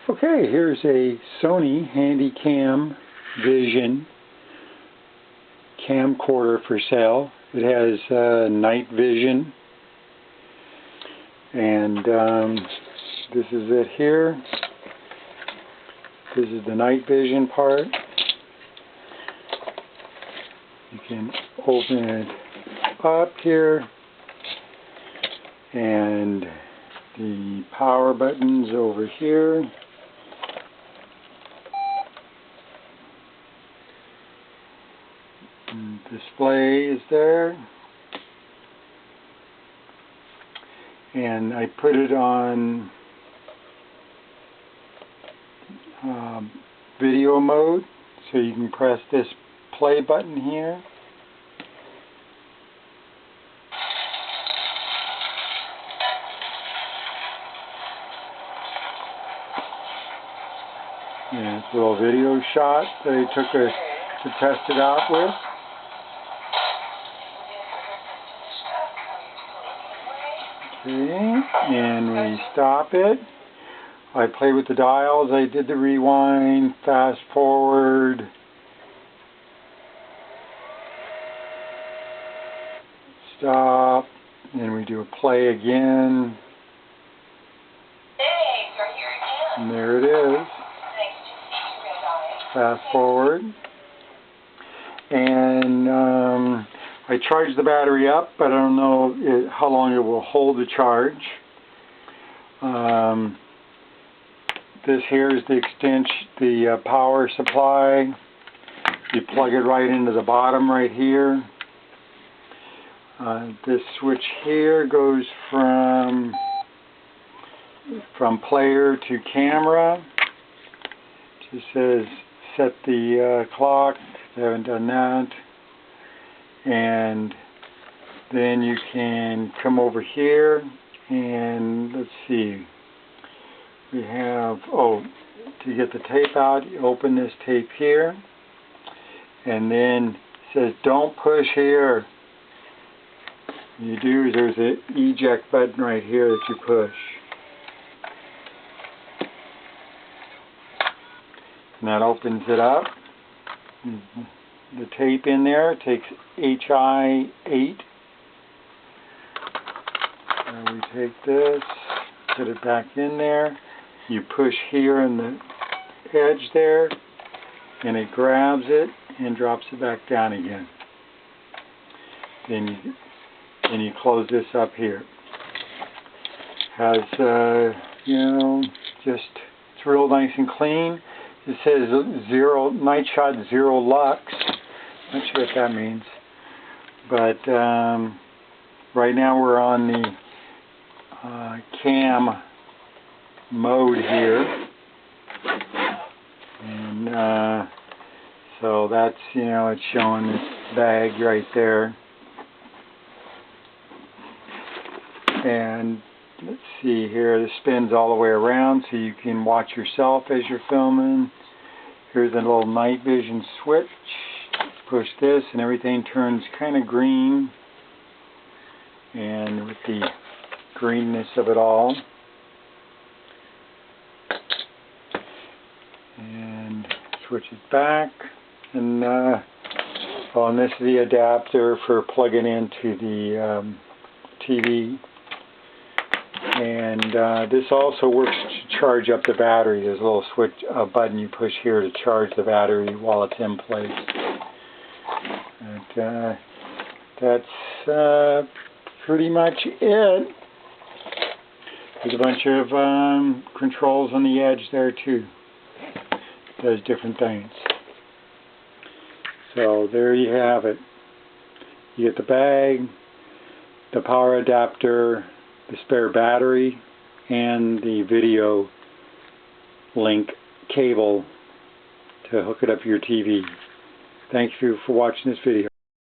Okay, here's a Sony Handycam Vision camcorder for sale. It has night vision, and this is it here. This is the night vision part. You can open it up here, and the power button's over here. And display is there, and I put it on video mode, so you can press this play button here. And it's a little video shot that I took to test it out with. Okay, and we stop it. I play with the dials. I did the rewind, fast forward, stop, and we do a play again. And there it is. Fast forward. And I charged the battery up, but I don't know how long it will hold the charge. This here is the extension, the power supply. You plug it right into the bottom right here. This switch here goes from player to camera. It just says set the clock. I haven't done that. And then you can come over here and let's see. We have, to get the tape out, you open this tape here, and then it says don't push here. You do, there's an eject button right here that you push. And that opens it up. The tape in there takes HI8. And we take this, put it back in there. You push here on the edge there, and it grabs it and drops it back down again. Then you close this up here. Has just it's real nice and clean. It says NightShot 0 Lux. Not sure what that means, but right now we're on the cam mode here, and so that's, it's showing this bag right there. And let's see here, this spins all the way around so you can watch yourself as you're filming. Here's a little night vision switch. Push this and everything turns kind of green, and with the greenness of it all. And switch it back, and and this is the adapter for plugging into the TV. And this also works to charge up the battery. There's a little switch, button you push here to charge the battery while it's in place. And that's pretty much it. There's a bunch of controls on the edge there too. It does different things. So there you have it. You get the bag, the power adapter, the spare battery, and the video link cable to hook it up to your TV. Thank you for watching this video.